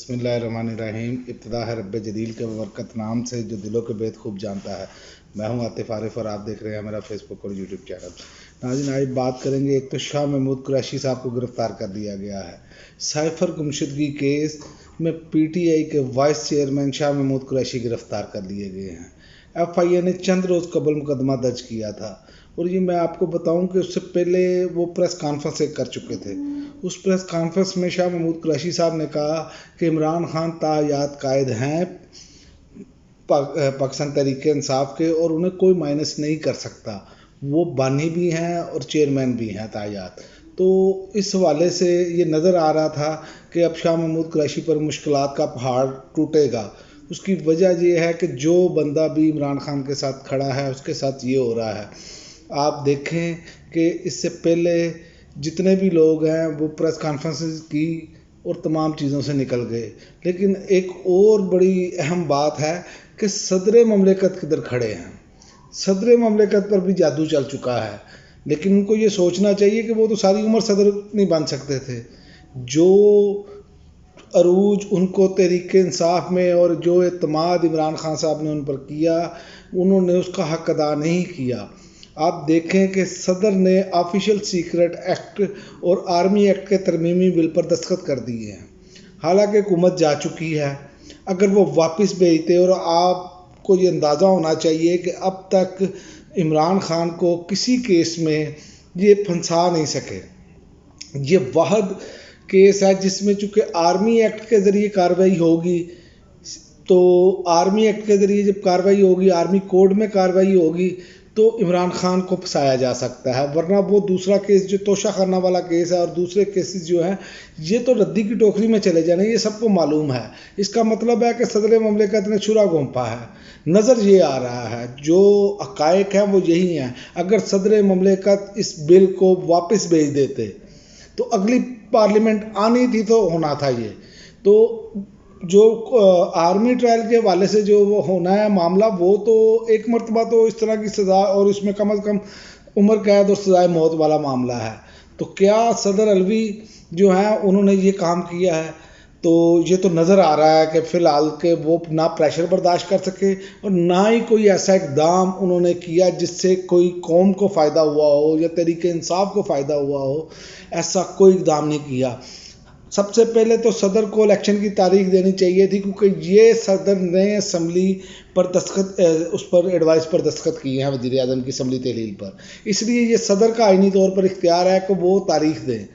बिस्मिल्लाहिर्रहमानिर्रहीम। इब्तिदा है रब्बे जलील के बरकत नाम से जो दिलों के भेद खूब जानता है। मैं हूं आतिफ आरिफ और आप देख रहे हैं मेरा फेसबुक और यूट्यूब चैनल। नाज़रीन, आज बात करेंगे। एक तो शाह महमूद कुरैशी साहब को गिरफ्तार कर दिया गया है। साइफर गुमशुदगी केस में पीटीआई के वाइस चेयरमैन शाह महमूद कुरैशी गिरफ्तार कर लिए गए हैं। एफआईए ने चंद रोज़ कबल मुकदमा दर्ज किया था और ये मैं आपको बताऊं कि उससे पहले वो प्रेस कॉन्फ्रेंस एक कर चुके थे। उस प्रेस कॉन्फ्रेंस में शाह महमूद कुरैशी साहब ने कहा कि इमरान खान तायात कायद हैं पाकिस्तान तहरीक इंसाफ के और उन्हें कोई माइनस नहीं कर सकता। वो बानी भी हैं और चेयरमैन भी हैं तायात। तो इस हवाले से ये नज़र आ रहा था कि अब शाह महमूद कुरैशी पर मुश्किलात का पहाड़ टूटेगा। उसकी वजह ये है कि जो बंदा भी इमरान खान के साथ खड़ा है उसके साथ ये हो रहा है। आप देखें कि इससे पहले जितने भी लोग हैं वो प्रेस कॉन्फ्रेंस की और तमाम चीज़ों से निकल गए, लेकिन एक और बड़ी अहम बात है कि सदर ममलिकत किधर खड़े हैं। सदर ममलिकत पर भी जादू चल चुका है, लेकिन उनको ये सोचना चाहिए कि वो तो सारी उम्र सदर नहीं बन सकते थे। जो अरूज उनको तहरीक इंसाफ में और जो एतमाद इमरान खान साहब ने उन पर किया, उन्होंने उसका हक अदा नहीं किया। आप देखें कि सदर ने ऑफिशियल सीक्रेट एक्ट और आर्मी एक्ट के तरमीमी बिल पर दस्तखत कर दिए हैं। हालांकि हुकूमत जा चुकी है। अगर वो वापस भेजते, और आपको ये अंदाज़ा होना चाहिए कि अब तक इमरान खान को किसी केस में ये फंसा नहीं सके। ये वाहद केस है जिसमें चूँकि आर्मी एक्ट के ज़रिए कार्रवाई होगी, तो आर्मी एक्ट के ज़रिए जब कार्रवाई होगी, आर्मी कोड में कार्रवाई होगी, तो इमरान खान को फंसाया जा सकता है। वरना वो दूसरा केस जो तोशा खाना वाला केस है और दूसरे केसेस जो हैं, ये तो रद्दी की टोकरी में चले जाने, ये सबको मालूम है। इसका मतलब है कि सदर ममलिकत ने छुरा घोंपा है। नज़र ये आ रहा है, जो हक़ाइक़ हैं वो यही हैं। अगर सदर ममलिकत इस बिल को वापस भेज देते तो अगली पार्लियामेंट आनी थी तो होना था ये। तो जो आर्मी ट्रायल के हवाले से जो वो होना है मामला, वो तो एक मरतबा तो इस तरह की सज़ा और इसमें कम अज़ कम उम्र कैद और सज़ाए मौत वाला मामला है। तो क्या सदर अलवी जो हैं उन्होंने ये काम किया है? तो ये तो नज़र आ रहा है कि फ़िलहाल के वो ना प्रेशर बर्दाश्त कर सके और ना ही कोई ऐसा इक़दाम उन्होंने किया जिससे कोई कौम को फ़ायदा हुआ हो या तहरीक इंसाफ को फ़ायदा हुआ हो। ऐसा कोई इक़दाम नहीं किया। सबसे पहले तो सदर को इलेक्शन की तारीख देनी चाहिए थी, क्योंकि ये सदर ने असम्बली पर दस्तखत, उस पर एडवाइस पर दस्तखत किए हैं वज़ीर आज़म की असम्बली तहलील पर। इसलिए ये सदर का आईनी तौर पर इख्तियार है कि वो तारीख दें।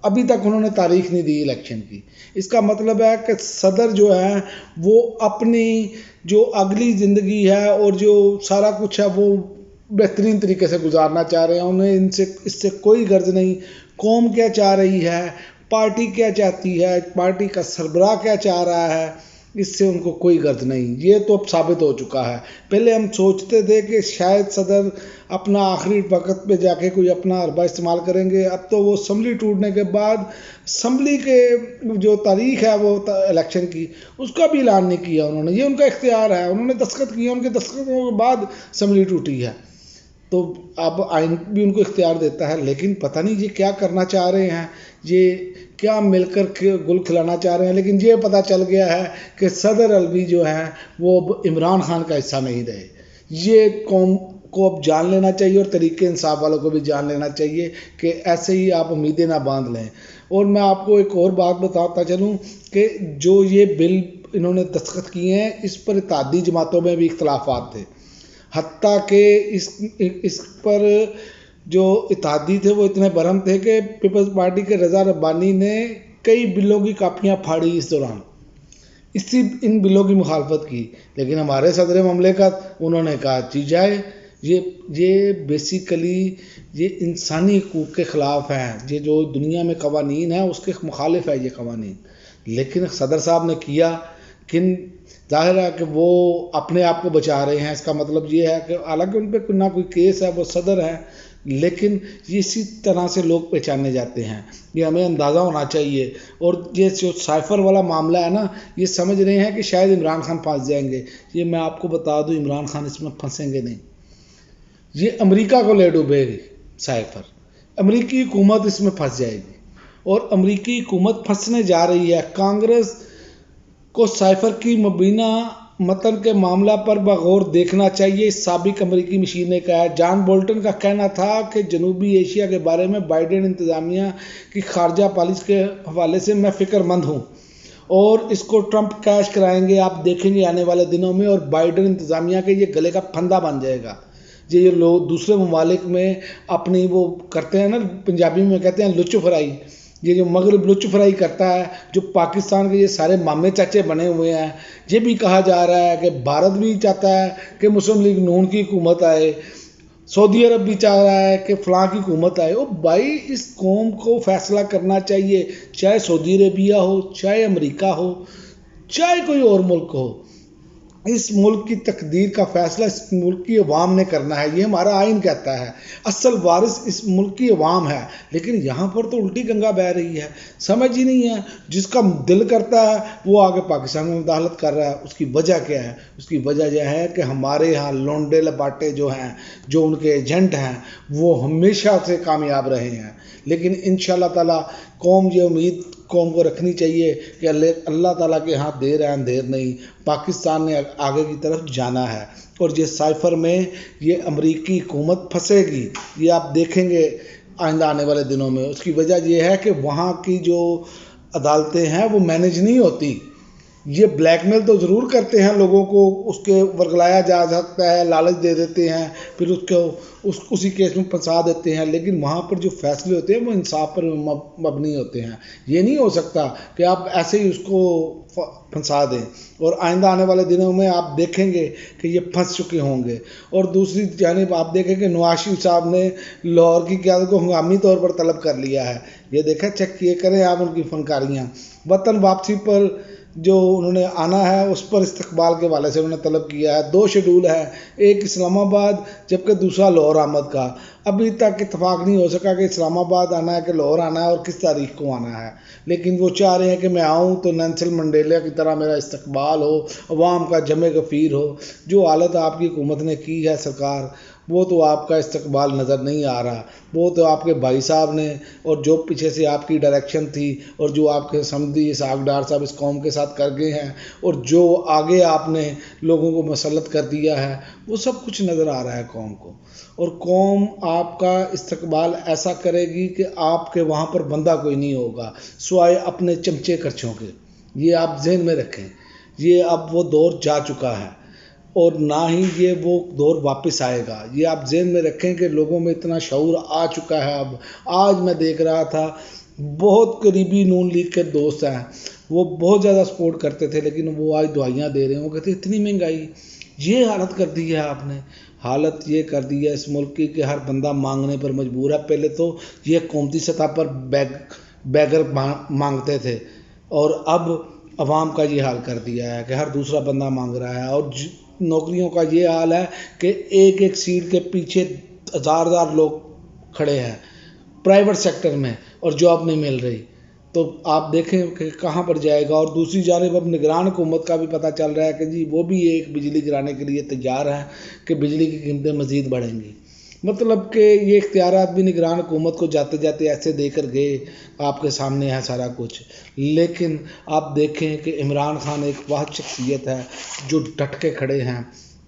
अभी तक उन्होंने तारीख नहीं दी इलेक्शन की। इसका मतलब है कि सदर जो है वो अपनी जो अगली ज़िंदगी है और जो सारा कुछ है वो बेहतरीन तरीके से गुजारना चाह रहे हैं। उन्हें इससे कोई गर्ज नहीं। कौम क्या चाह रही है, पार्टी क्या चाहती है, पार्टी का सरबराह क्या चाह रहा है, इससे उनको कोई गर्ज नहीं। ये तो अब साबित हो चुका है। पहले हम सोचते थे कि शायद सदर अपना आखिरी वक्त पे जाके कोई अपना अरबा इस्तेमाल करेंगे। अब तो वो असम्बली टूटने के बाद असम्बली के जो तारीख है वो इलेक्शन की, उसका भी ऐलान नहीं किया उन्होंने। ये उनका इख्तियार है। उन्होंने दस्तखत किया, उनके दस्तखतों के बाद असम्बली टूटी है। तो अब आइन भी उनको इख्तियार देता है, लेकिन पता नहीं ये क्या करना चाह रहे हैं, ये क्या मिलकर गुल खिलाना चाह रहे हैं। लेकिन ये पता चल गया है कि सदर अलवी जो हैं वो इमरान खान का हिस्सा नहीं रहे। ये कौम को अब जान लेना चाहिए और तहरीक इंसाफ वालों को भी जान लेना चाहिए कि ऐसे ही आप उम्मीदें ना बांध लें। और मैं आपको एक और बात बताता चलूँ कि जो ये बिल इन्होंने दस्तखत किए हैं, इस पर इत्तेहादी जमातों में भी इख्तलाफात थे। हत्ता के इस पर जो इत्तेहादी थे वो इतने बरहम थे कि पीपल्स पार्टी के रज़ा रब्बानी ने कई बिलों की कापियाँ फाड़ी इस दौरान, इन बिलों की मुखालफत की। लेकिन हमारे सदर ममलिकत उन्होंने कहा जी जाए। ये बेसिकली ये इंसानी हकूक़ के ख़िलाफ़ हैं। ये जो दुनिया में कवानीन है उसके मुखालिफ है ये कवानीन। लेकिन सदर साहब ने किया, किन ज़ाहिर है कि वो अपने आप को बचा रहे हैं। इसका मतलब ये है कि हालांकि उन पर ना कोई केस है, वो सदर हैं, लेकिन ये इसी तरह से लोग पहचाने जाते हैं। ये हमें अंदाज़ा होना चाहिए। और ये जो साइफर वाला मामला है ना, ये समझ रहे हैं कि शायद इमरान खान फंस जाएंगे। ये मैं आपको बता दूं, इमरान खान इसमें फंसेंगे नहीं। ये अमेरिका को ले डूबेगी साइफर। अमेरिकी हुकूमत इसमें फंस जाएगी और अमेरिकी हुकूमत फंसने जा रही है। कांग्रेस को साइफर की मुबीना मतन के मामला पर बगौर देखना चाहिए, साबिक अमरीकी मशीर ने कहा। जॉन बोल्टन का कहना था कि जनूबी एशिया के बारे में बाइडेन इंतजामिया की खारजा पॉलिसी के हवाले से मैं फ़िक्रमंद हूँ और इसको ट्रंप कैश कराएंगे, आप देखेंगे आने वाले दिनों में, और बाइडेन इंतजामिया के ये गले का फंदा बन जाएगा। ये लोग दूसरे ममालिक में अपनी वो करते हैं ना, पंजाबी में कहते हैं लुच्च फ्राई, ये जो मगरब लुच्च फ्राई करता है, जो पाकिस्तान के ये सारे मामे चाचे बने हुए हैं। ये भी कहा जा रहा है कि भारत भी चाहता है कि मुस्लिम लीग नून की हुकूमत आए, सऊदी अरब भी चाह रहा है कि फ़लाँ की हुकूमत आए। ओ भाई, इस कौम को फैसला करना चाहिए, चाहे सऊदी अरेबिया हो, चाहे अमेरिका हो, चाहे कोई और मुल्क हो। इस मुल्क की तकदीर का फैसला इस मुल्क की अवाम ने करना है, ये हमारा आइन कहता है। असल वारिस इस मुल्क की अवाम है, लेकिन यहाँ पर तो उल्टी गंगा बह रही है, समझ ही नहीं है। जिसका दिल करता है वो आगे पाकिस्तान में मुदाखलत कर रहा है। उसकी वजह क्या है? उसकी वजह यह है कि हमारे यहाँ लोंडे लपाटे जो हैं, जो उनके एजेंट हैं, वो हमेशा से कामयाब रहे हैं। लेकिन इंशाअल्लाह ताला कौम ये उम्मीद कौम को रखनी चाहिए कि अल्लाह ताला के हाथ देर है अंधेर नहीं, पाकिस्तान ने आगे की तरफ जाना है। और ये साइफर में ये अमरीकी हुकूमत फंसेगी, ये आप देखेंगे आइंदा आने वाले दिनों में। उसकी वजह ये है कि वहाँ की जो अदालतें हैं वो मैनेज नहीं होती। ये ब्लैकमेल तो ज़रूर करते हैं लोगों को, उसके वर्गलाया जा सकता है, लालच दे देते हैं, फिर उसको उसी केस में फंसा देते हैं। लेकिन वहाँ पर जो फैसले होते हैं वो इंसाफ पर मबनी होते हैं। ये नहीं हो सकता कि आप ऐसे ही उसको फंसा दें। और आइंदा आने वाले दिनों में आप देखेंगे कि ये फंस चुके होंगे। और दूसरी जानिब आप देखेंगे नवाज शरीफ साहब ने लाहौर की क़यादत को हंगामी तौर पर तलब कर लिया है। ये देखें, चेक किए करें आप उनकी फनकारियाँ। वतन वापसी पर जो उन्होंने आना है उस पर इस्तकबाल के वाले से उन्होंने तलब किया है। 2 शेड्यूल है, एक इस्लामाबाद जबकि दूसरा लाहौर आमद का। अभी तक इत्तेफाक नहीं हो सका कि इस्लामाबाद आना है कि लाहौर आना है और किस तारीख को आना है। लेकिन वो चाह रहे हैं कि मैं आऊँ तो नेल्सन मंडेला की तरह मेरा इस्तकबाल हो, अवाम का जमे गफ़ीर हो। जो हालत आपकी हुकूमत ने की है सरकार, वो तो आपका इस्तकबाल नज़र नहीं आ रहा। वो तो आपके भाई साहब ने, और जो पीछे से आपकी डायरेक्शन थी, और जो आपके समधी इसहाक डार साहब इस कौम के साथ कर गए हैं, और जो आगे आपने लोगों को मसलत कर दिया है, वो सब कुछ नज़र आ रहा है कौम को। और कौम आपका इस्तकबाल ऐसा करेगी कि आपके वहाँ पर बंदा कोई नहीं होगा सिवाय अपने चमचे खर्चों के। ये आप जहन में रखें। ये अब वो दौर जा चुका है और ना ही ये वो दौर वापस आएगा। ये आप जहन में रखें कि लोगों में इतना शऊर आ चुका है। अब आज मैं देख रहा था, बहुत करीबी नून लीग के दोस्त हैं, वो बहुत ज़्यादा सपोर्ट करते थे, लेकिन वो आज दुआइयाँ दे रहे हैं। वो कहते इतनी महंगाई, ये हालत कर दी है आपने। हालत ये कर दी है इस मुल्क की कि हर बंदा मांगने पर मजबूर है। पहले तो ये कौमती सतह पर बैगर मांगते थे, और अब अवाम का ये हाल कर दिया है कि हर दूसरा बंदा मांग रहा है। और नौकरियों का ये हाल है कि एक एक सीट के पीछे हज़ार लोग खड़े हैं प्राइवेट सेक्टर में, और जॉब नहीं मिल रही। तो आप देखें कि कहाँ पर जाएगा। और दूसरी जानिब अब निगरान हुकूमत का भी पता चल रहा है कि जी वो भी एक बिजली गिराने के लिए तैयार है कि बिजली की कीमतें मज़ीद बढ़ेंगी। मतलब कि ये इख्तियारात भी निगरान हुकूमत को जाते जाते ऐसे देकर गए, आपके सामने है सारा कुछ। लेकिन आप देखें कि इमरान खान एक वाहिद शख्सियत है जो डट के खड़े हैं,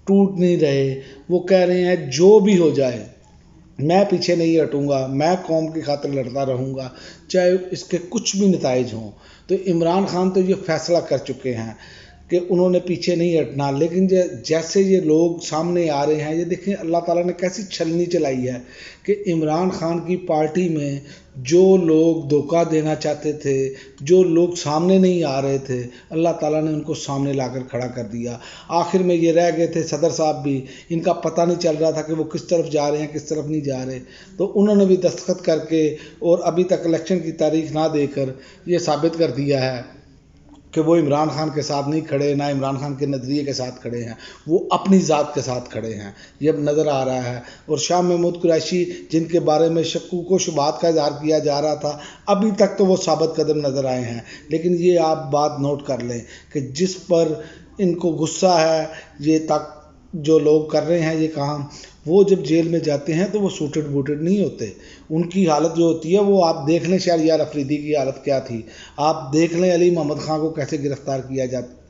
टूट नहीं रहे। वो कह रहे हैं जो भी हो जाए मैं पीछे नहीं हटूंगा, मैं कौम की खातिर लड़ता रहूँगा, चाहे इसके कुछ भी नताइज हों। तो इमरान खान तो ये फैसला कर चुके हैं कि उन्होंने पीछे नहीं हटना। लेकिन जैसे ये लोग सामने आ रहे हैं, ये देखें अल्लाह ताला ने कैसी छलनी चलाई है कि इमरान खान की पार्टी में जो लोग धोखा देना चाहते थे, जो लोग सामने नहीं आ रहे थे, अल्लाह ताला ने उनको सामने लाकर खड़ा कर दिया। आखिर में ये रह गए थे सदर साहब भी, इनका पता नहीं चल रहा था कि वो किस तरफ जा रहे हैं किस तरफ नहीं जा रहे। तो उन्होंने भी दस्तखत करके और अभी तक इलेक्शन की तारीख ना देकर ये साबित कर दिया है कि वो इमरान खान के साथ नहीं खड़े, ना इमरान खान के नज़रिए के साथ खड़े हैं, वो अपनी ज़ात के साथ खड़े हैं। ये अब नज़र आ रहा है। और शाह महमूद कुरैशी जिनके बारे में शक्कूक व शुबहात का इज़हार किया जा रहा था, अभी तक तो वो साबित कदम नज़र आए हैं। लेकिन ये आप बात नोट कर लें कि जिस पर इनको गुस्सा है, ये तक जो लोग कर रहे हैं ये काम, वो जब जेल में जाते हैं तो वो सूटेड बूटेड नहीं होते। उनकी हालत जो होती है वो आप देख लें शहरयार अफरीदी की हालत क्या थी, आप देख लें अली मोहम्मद खां को कैसे गिरफ्तार किया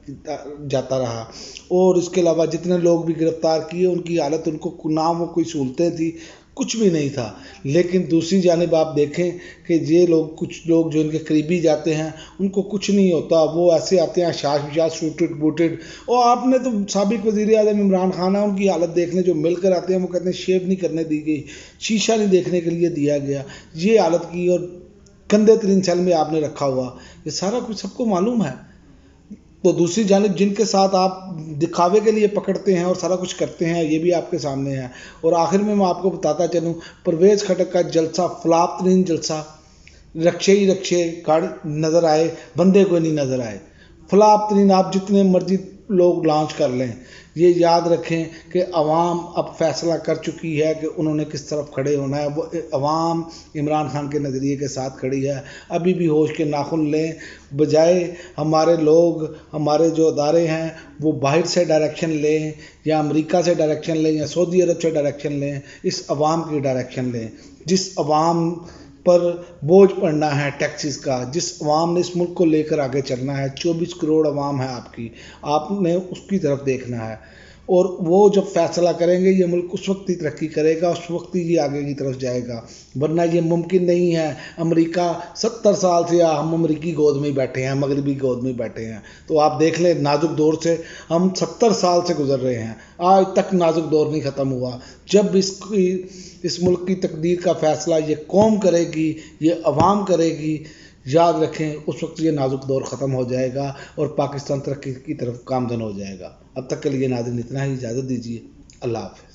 जाता रहा, और इसके अलावा जितने लोग भी गिरफ्तार किए उनकी हालत, उनको ना वो कोई सहूलतें थी, कुछ भी नहीं था। लेकिन दूसरी जानिब आप देखें कि ये लोग, कुछ लोग जो इनके करीबी जाते हैं उनको कुछ नहीं होता, वो ऐसे आते हैं शाश विशाश सूटेड बूटेड। और आपने तो साबिक वज़ीर आज़म इमरान खान है, उनकी हालत देखने, जो मिलकर आते हैं वो कहते हैं शेव नहीं करने दी गई, शीशा नहीं देखने के लिए दिया गया, ये हालत की, और गंदे तरीन सेल में आपने रखा हुआ, ये सारा कुछ सबको मालूम है। तो दूसरी जानिब जिनके साथ आप दिखावे के लिए पकड़ते हैं और सारा कुछ करते हैं, ये भी आपके सामने है। और आखिर में मैं आपको बताता चलूँ, परवेज़ खटक का जलसा फ्लॉप तरीन जलसा, रक्षे ही रक्षे गाड़ी नज़र आए, बंदे को नहीं नज़र आए, फ्लॉप तरीन। आप जितने मर्जी लोग लॉन्च कर लें, ये याद रखें कि अवाम अब फैसला कर चुकी है कि उन्होंने किस तरफ खड़े होना है। वो अवाम इमरान खान के नज़रिए के साथ खड़ी है। अभी भी होश के नाखुन लें, बजाय हमारे लोग, हमारे जो अदारे हैं वो बाहर से डायरेक्शन लें, या अमेरिका से डायरेक्शन लें, या सऊदी अरब से डायरेक्शन लें, इस अवाम की डायरेक्शन लें। जिस अवाम पर बोझ पड़ना है टैक्सेस का, जिस अवाम ने इस मुल्क को लेकर आगे चलना है, 24 करोड़ अवाम है आपकी, आपने उसकी तरफ देखना है। और वो जब फैसला करेंगे ये मुल्क उस वक्त ही तरक्की करेगा, उस वक्त ही ये आगे की तरफ जाएगा, वरना ये मुमकिन नहीं है। अमेरिका 70 साल से हम अमरीकी गोद में बैठे हैं, मगरबी गोद में बैठे हैं। तो आप देख लें, नाजुक दौर से हम 70 साल से गुजर रहे हैं, आज तक नाजुक दौर नहीं ख़त्म हुआ। जब इस मुल्क की तकदीर का फैसला ये कौम करेगी, ये अवाम करेगी, याद रखें उस वक्त ये नाजुक दौर ख़त्म हो जाएगा और पाकिस्तान तरक्की की तरफ गामज़न हो जाएगा। अब तक के लिए नाज़रीन इतना ही, इजाज़त दीजिए। अल्लाह हाफ़िज़।